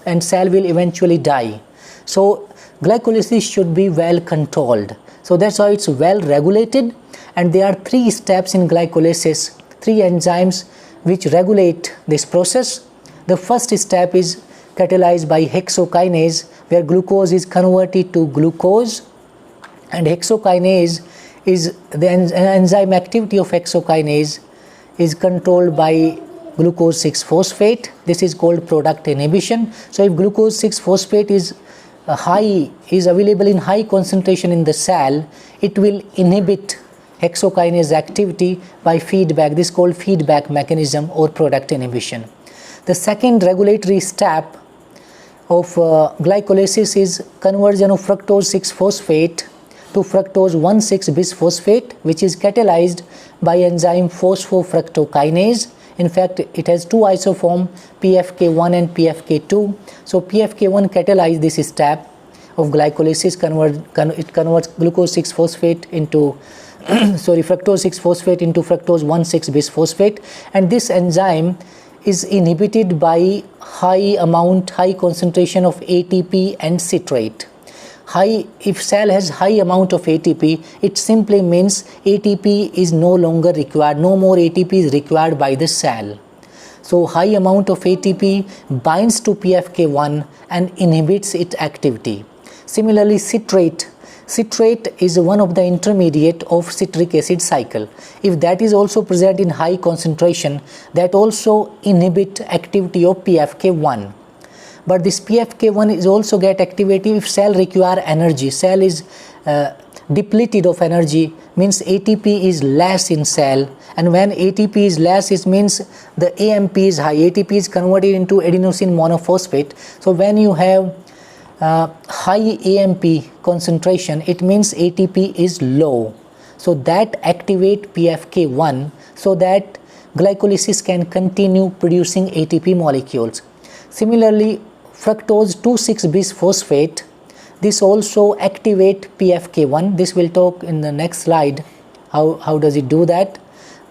and cell will eventually die. So glycolysis should be well controlled. So that's why it's well regulated, and there are 3 steps in glycolysis, 3 enzymes which regulate this process. The first step is catalyzed by hexokinase, where glucose is converted to glucose, and hexokinase is the enzyme activity of hexokinase is controlled by glucose 6-phosphate. This is called product inhibition. So if glucose 6-phosphate is available in high concentration in the cell, it will inhibit hexokinase activity by feedback. This is called feedback mechanism or product inhibition. The second regulatory step of glycolysis is conversion of fructose 6-phosphate to fructose 1,6-bisphosphate, which is catalyzed by enzyme phosphofructokinase. In fact, it has two isoforms, PFK1 and PFK2. So PFK1 catalyzes this step of glycolysis. It converts glucose 6-phosphate into fructose 6-phosphate into fructose 1,6-bisphosphate, and this enzyme is inhibited by high concentration of ATP and citrate. If cell has high amount of ATP, it simply means ATP is no longer required, no more ATP is required by the cell. So high amount of ATP binds to PFK1 and inhibits its activity. Similarly, citrate is one of the intermediate of citric acid cycle. If that is also present in high concentration, that also inhibit activity of PFK1. But this PFK1 is also get activity if cell require energy. Cell is depleted of energy, means ATP is less in cell, and when ATP is less, it means the AMP is high. ATP is converted into adenosine monophosphate. So when you have high AMP concentration, it means ATP is low. So that activate PFK1 so that glycolysis can continue producing ATP molecules. Similarly, fructose 2,6-bisphosphate, this also activate PFK1. This we'll talk in the next slide. How does it do that?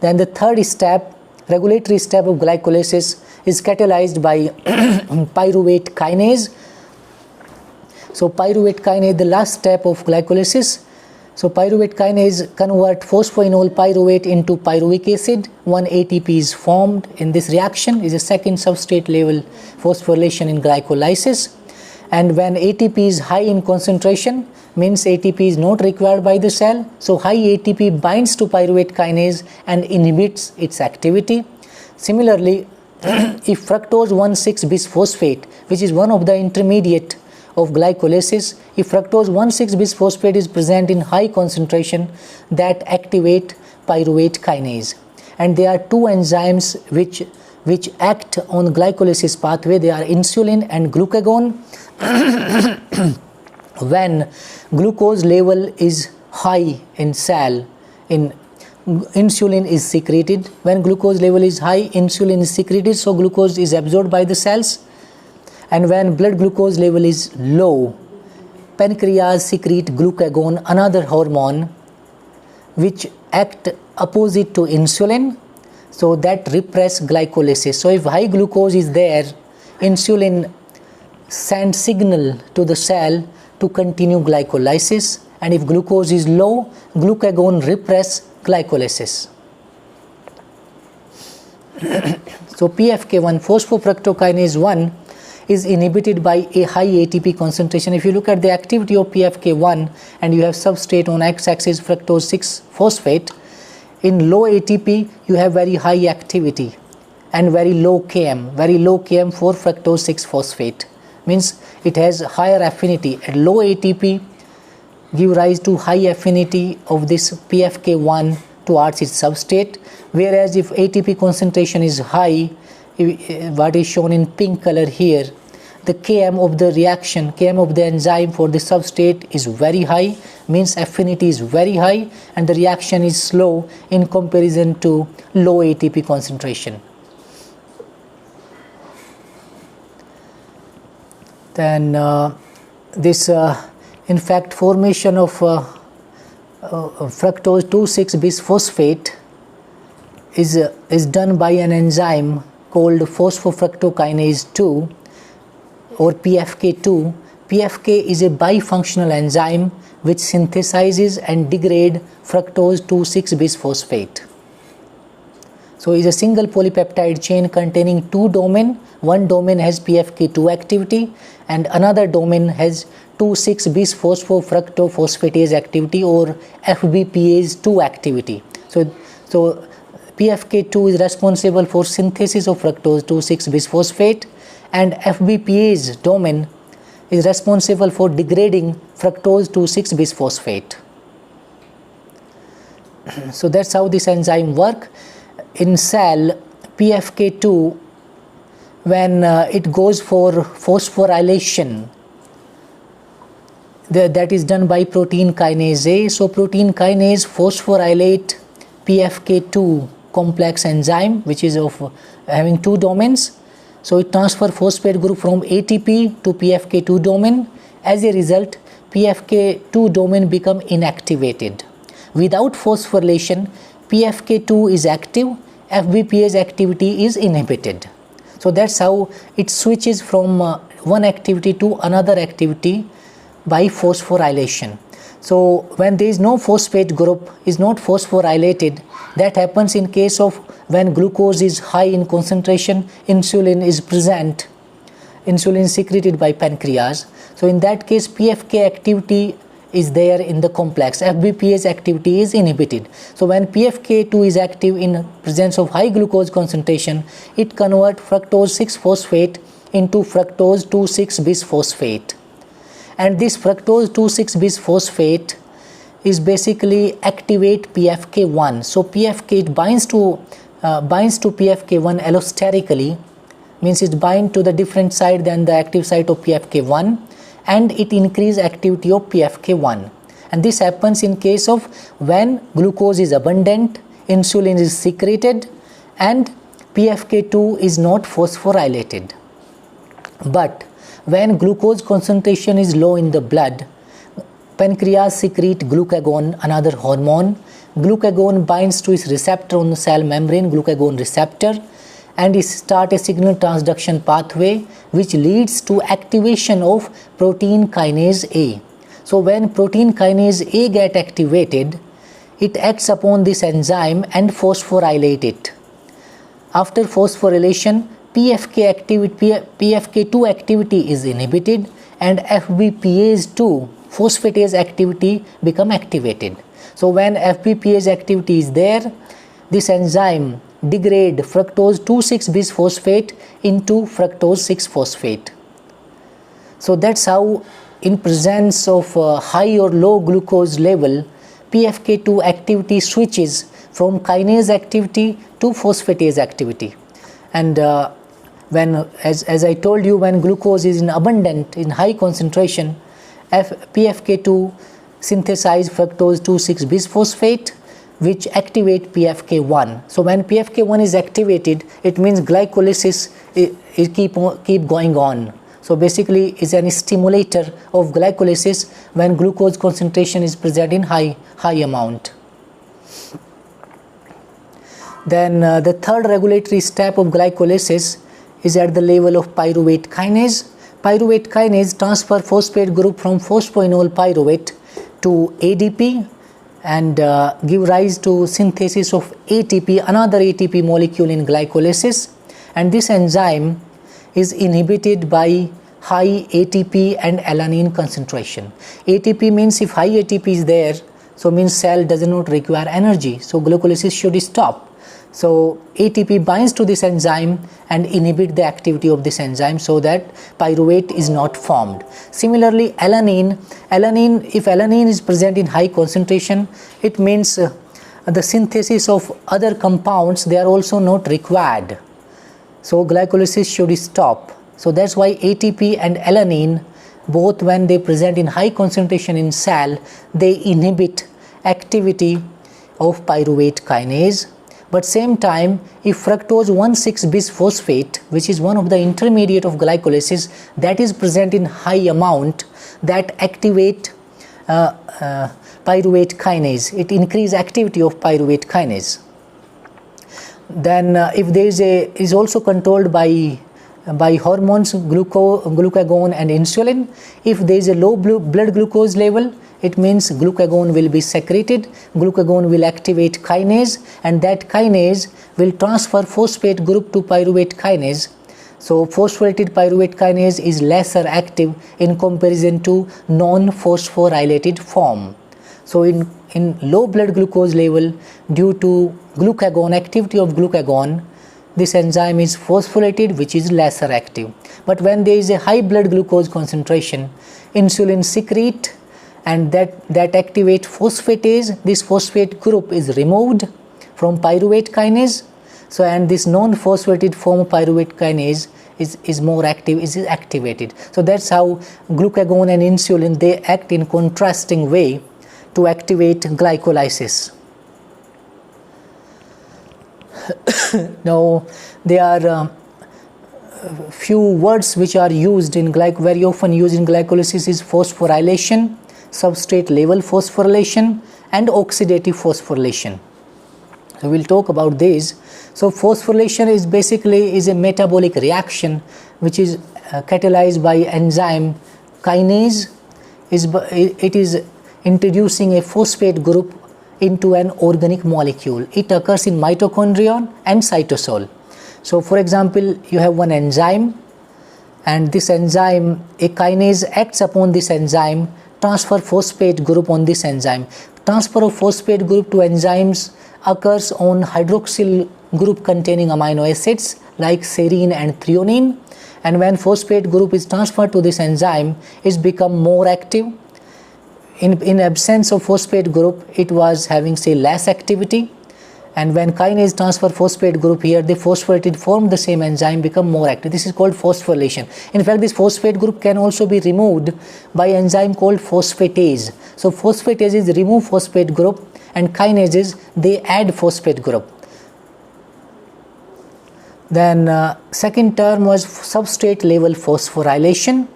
Then the third step, regulatory step of glycolysis, is catalyzed by pyruvate kinase. So pyruvate kinase, the last step of glycolysis. So pyruvate kinase convert phosphoenol pyruvate into pyruvic acid. One ATP is formed in this reaction, is a second substrate level phosphorylation in glycolysis. And when ATP is high in concentration, means ATP is not required by the cell. So high ATP binds to pyruvate kinase and inhibits its activity. Similarly, if fructose 1,6-bisphosphate, which is one of the intermediate of glycolysis, if fructose 1,6-bisphosphate is present in high concentration, that activate pyruvate kinase. And there are two enzymes which act on glycolysis pathway. They are insulin and glucagon. When glucose level is high in cell, insulin is secreted. When glucose level is high, insulin is secreted, so glucose is absorbed by the cells. And when blood glucose level is low, pancreas secrete glucagon, another hormone which act opposite to insulin, so that repress glycolysis. So if high glucose is there, insulin sends signal to the cell to continue glycolysis, and if glucose is low, glucagon repress glycolysis. So PFK1, phosphofructokinase 1, is inhibited by a high ATP concentration. If you look at the activity of PFK1 and you have substrate on x-axis fructose 6-phosphate, in low ATP you have very high activity and very low Km for fructose 6-phosphate. Means it has higher affinity. At low ATP give rise to high affinity of this PFK1 towards its substrate, whereas if ATP concentration is high, what is shown in pink color here, the Km of the reaction, Km of the enzyme for the substrate is very high, means affinity is very high, and the reaction is slow in comparison to low ATP concentration. Then in fact, formation of fructose 2,6-bisphosphate is done by an enzyme called phosphofructokinase 2 or PFK2. PFK is a bifunctional enzyme which synthesizes and degrades fructose 2,6-bisphosphate. So So it's a single polypeptide chain containing two domain. One domain has PFK2 activity and another domain has 2,6-bis-phosphofructophosphatase activity or FBPase2 activity. So PFK2 is responsible for synthesis of fructose 2,6-bisphosphate and FBPase domain is responsible for degrading fructose 2,6-bisphosphate. So that's how this enzyme work. In cell, PFK2, when it goes for phosphorylation, that is done by protein kinase A. So protein kinase phosphorylate PFK2 complex enzyme, which is of having two domains. So it transfer phosphate group from ATP to PFK2 domain. As a result, PFK2 domain become inactivated. Without phosphorylation, PFK2 is active, FBPase activity is inhibited. So that's how it switches from one activity to another activity by phosphorylation. So when there is no phosphate group is not phosphorylated, that happens in case of when glucose is high in concentration, insulin is present, insulin is secreted by pancreas. So in that case, PFK activity is there in the complex, FBPase activity is inhibited. So when PFK2 is active in presence of high glucose concentration, it converts fructose 6-phosphate into fructose 2,6-bisphosphate. And this fructose 2,6-bisphosphate is basically activate PFK1. So PFK, it binds to PFK1 allosterically, means it binds to the different side than the active site of PFK1, and it increase activity of PFK1. And this happens in case of when glucose is abundant, insulin is secreted, and PFK2 is not phosphorylated. But when glucose concentration is low in the blood, pancreas secrete glucagon, another hormone. Glucagon binds to its receptor on the cell membrane, glucagon receptor, and it start a signal transduction pathway which leads to activation of protein kinase A. So when protein kinase A get activated, it acts upon this enzyme and phosphorylate it. After phosphorylation, PFK2 activity is inhibited and FBPase2 phosphatase activity become activated. So when FBPase activity is there, this enzyme degrade fructose 2,6-bisphosphate into fructose 6-phosphate. So that's how in presence of high or low glucose level, PFK2 activity switches from kinase activity to phosphatase activity. And as I told you, when glucose is in abundant, in high concentration, PFK2 synthesize fructose 2,6-bisphosphate, which activate PFK1. So when PFK1 is activated, it means glycolysis keep going on. So basically is an stimulator of glycolysis when glucose concentration is present in high amount. Then the third regulatory step of glycolysis is at the level of pyruvate kinase. Pyruvate kinase transfer phosphate group from phosphoenol pyruvate to ADP and give rise to synthesis of ATP, another ATP molecule in glycolysis, and this enzyme is inhibited by high ATP and alanine concentration. ATP means if high ATP is there, so means cell does not require energy, so glycolysis should stop. So ATP binds to this enzyme and inhibit the activity of this enzyme so that pyruvate is not formed. Similarly, alanine, if alanine is present in high concentration, it means the synthesis of other compounds, they are also not required. So glycolysis should stop. So that's why ATP and alanine, both when they present in high concentration in cell, they inhibit activity of pyruvate kinase. But same time, if fructose 1,6-bisphosphate, which is one of the intermediate of glycolysis, that is present in high amount, that activate pyruvate kinase, it increase activity of pyruvate kinase. Then if there is also controlled by by hormones glucagon and insulin. If there is a low blood glucose level, it means glucagon will be secreted. Glucagon will activate kinase, and that kinase will transfer phosphate group to pyruvate kinase. So phosphorylated pyruvate kinase is lesser active in comparison to non-phosphorylated form. So in low blood glucose level, due to glucagon, activity of glucagon, this enzyme is phosphorylated, which is lesser active. But when there is a high blood glucose concentration, insulin secrete, and that activate phosphatase. This phosphate group is removed from pyruvate kinase. So, and this non-phosphorylated form of pyruvate kinase is more active, is activated. So that's how glucagon and insulin, they act in contrasting way to activate glycolysis. Now there are few words which are used in very often used in glycolysis is phosphorylation, substrate level phosphorylation, and oxidative phosphorylation. So we'll talk about these. So phosphorylation is basically a metabolic reaction which is catalyzed by enzyme kinase. It is introducing a phosphate group into an organic molecule. It occurs in mitochondria and cytosol. So for example, you have one enzyme, and this enzyme, a kinase acts upon this enzyme, transfer phosphate group on this enzyme. Transfer of phosphate group to enzymes occurs on hydroxyl group containing amino acids like serine and threonine, and when phosphate group is transferred to this enzyme, it becomes more active. In absence of phosphate group, it was having say less activity, and when kinase transfer phosphate group here, the phosphorylated form the same enzyme become more active. This is called phosphorylation. In fact, this phosphate group can also be removed by enzyme called phosphatase. So phosphatases remove phosphate group, and kinases, they add phosphate group. Then second term was substrate level phosphorylation.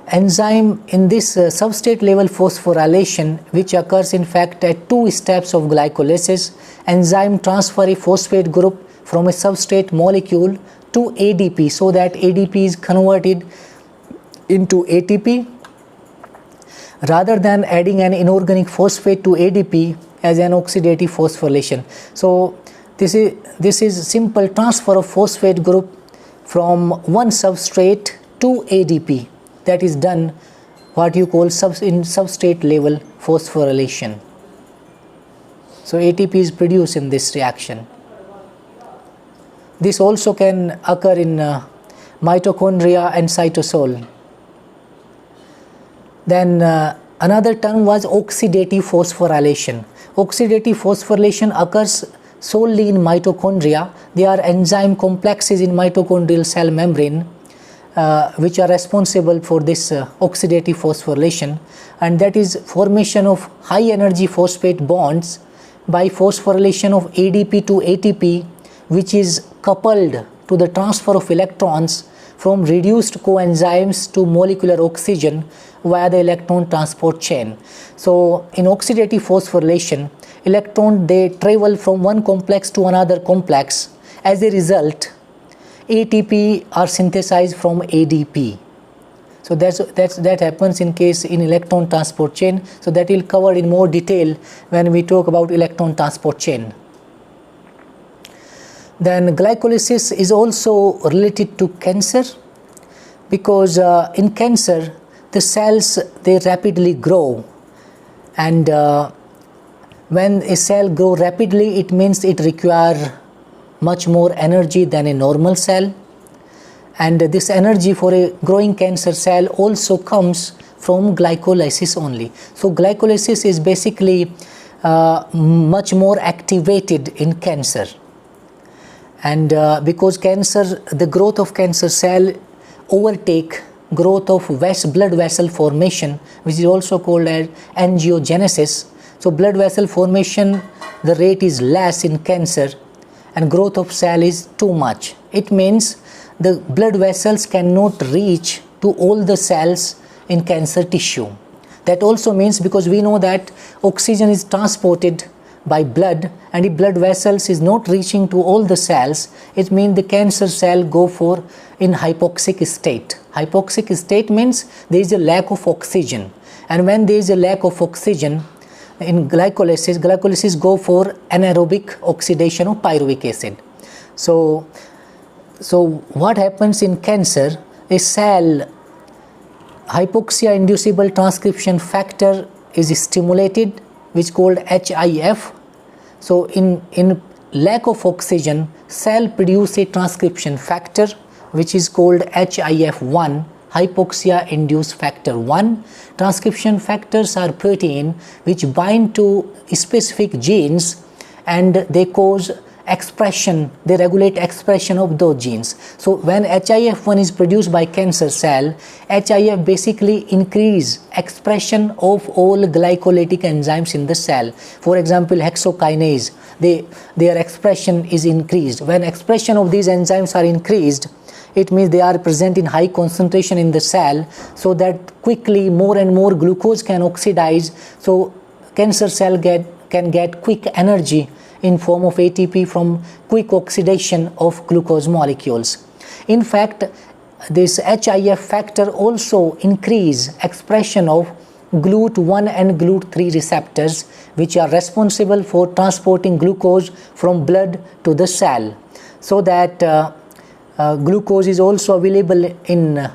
Enzyme in this substrate level phosphorylation, which occurs in fact at two steps of glycolysis, enzyme transfer a phosphate group from a substrate molecule to ADP, so that ADP is converted into ATP, rather than adding an inorganic phosphate to ADP as an oxidative phosphorylation. So this is simple transfer of phosphate group from one substrate to ADP. That is done what you call in substrate level phosphorylation. So ATP is produced in this reaction. This also can occur in mitochondria and cytosol. Then another term was oxidative phosphorylation. Oxidative phosphorylation occurs solely in mitochondria. There are enzyme complexes in mitochondrial cell membrane which are responsible for this oxidative phosphorylation, and that is formation of high energy phosphate bonds by phosphorylation of ADP to ATP, which is coupled to the transfer of electrons from reduced coenzymes to molecular oxygen via the electron transport chain. So in oxidative phosphorylation, electrons, they travel from one complex to another complex. As a result, ATP are synthesized from ADP. So that happens in electron transport chain. So that will cover in more detail when we talk about electron transport chain. Then glycolysis is also related to cancer, because in cancer the cells, they rapidly grow, and when a cell grows rapidly, it means it requires much more energy than a normal cell, and this energy for a growing cancer cell also comes from glycolysis only. So glycolysis is basically much more activated in cancer, and because cancer, the growth of cancer cell overtake growth of blood vessel formation, which is also called as angiogenesis. So blood vessel formation, the rate is less in cancer, and growth of cell is too much. It means the blood vessels cannot reach to all the cells in cancer tissue. That also means, because we know that oxygen is transported by blood, and if blood vessels is not reaching to all the cells, it means the cancer cell go for in hypoxic state. Hypoxic state means there is a lack of oxygen, and when there is a lack of oxygen in glycolysis go for anaerobic oxidation of pyruvic acid. So what happens in cancer, a cell hypoxia inducible transcription factor is stimulated, which called HIF. So in lack of oxygen, cell produce a transcription factor which is called HIF1, hypoxia induced factor 1. Transcription factors are protein which bind to specific genes and they cause expression, they regulate expression of those genes. So when HIF1 is produced by cancer cell, HIF basically increase expression of all glycolytic enzymes in the cell. For example, hexokinase, their expression is increased. When expression of these enzymes are increased, it means they are present in high concentration in the cell, so that quickly more and more glucose can oxidize, so cancer cell can get quick energy in form of ATP from quick oxidation of glucose molecules. In fact, this HIF factor also increase expression of GLUT1 and GLUT3 receptors, which are responsible for transporting glucose from blood to the cell, so that glucose is also available in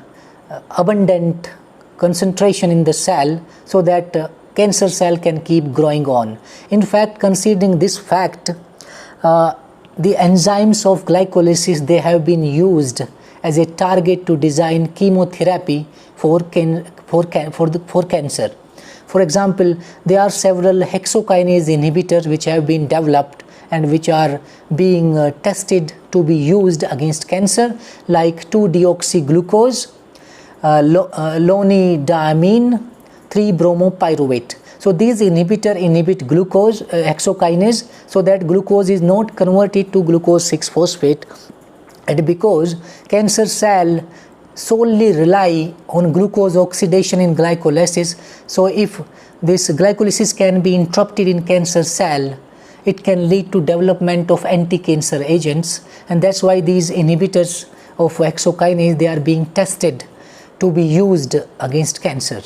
abundant concentration in the cell, so that cancer cell can keep growing on. In fact, considering this fact, the enzymes of glycolysis, they have been used as a target to design chemotherapy for cancer. For example, there are several hexokinase inhibitors which have been developed and which are being tested to be used against cancer, like 2-deoxyglucose, lonidamine, 3-bromopyruvate. So these inhibit glucose hexokinase, so that glucose is not converted to glucose 6-phosphate. And because cancer cell solely rely on glucose oxidation in glycolysis, so if this glycolysis can be interrupted in cancer cell, it can lead to development of anti-cancer agents, and that's why these inhibitors of hexokinase, they are being tested to be used against cancer.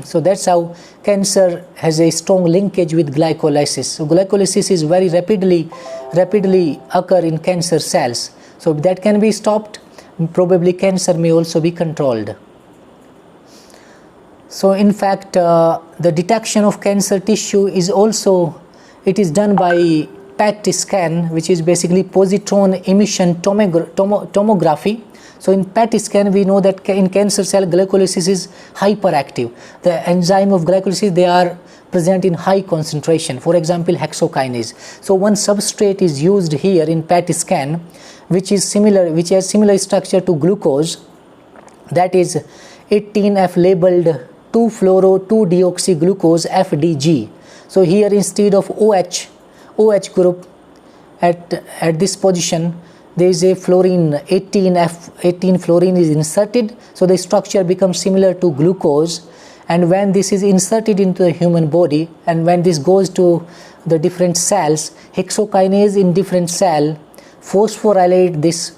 So that's how cancer has a strong linkage with glycolysis. So glycolysis is very rapidly occur in cancer cells. So if that can be stopped, probably cancer may also be controlled. So in fact, the detection of cancer tissue is also, it is done by PET scan, which is basically positron emission tomography. So in PET scan, we know that in cancer cell, glycolysis is hyperactive. The enzyme of glycolysis, they are present in high concentration. For example, hexokinase. So one substrate is used here in PET scan, which has similar structure to glucose. That is 18F labeled 2-fluoro-2-deoxyglucose FDG. So here instead of OH group at this position, there is a fluorine, 18 fluorine is inserted, so the structure becomes similar to glucose. And when this is inserted into the human body, and when this goes to the different cells, hexokinase in different cell phosphorylate this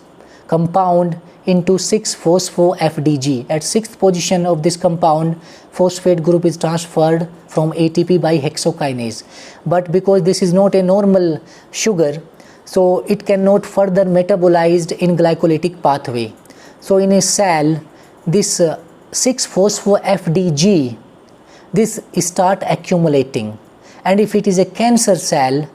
compound into 6-phospho-FDG. At 6th position of this compound, phosphate group is transferred from ATP by hexokinase. But because this is not a normal sugar, so it cannot further metabolized in glycolytic pathway. So in a cell, this 6-phospho-FDG, this start accumulating. And if it is a cancer cell,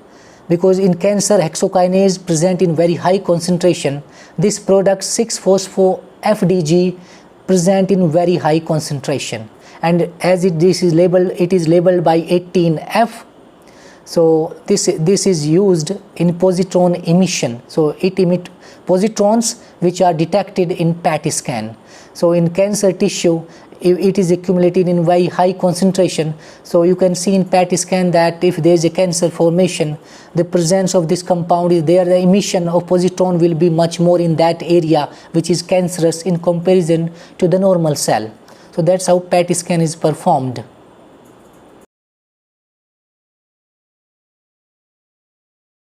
because in cancer hexokinase present in very high concentration, this product 6-phospho-FDG present in very high concentration. And as it is labeled by 18F. So this is used in positron emission. So it emit positrons which are detected in PET scan. So in cancer tissue, it is accumulated in very high concentration. So you can see in PET scan that if there is a cancer formation, the presence of this compound is there, the emission of positron will be much more in that area which is cancerous in comparison to the normal cell. So that's how PET scan is performed.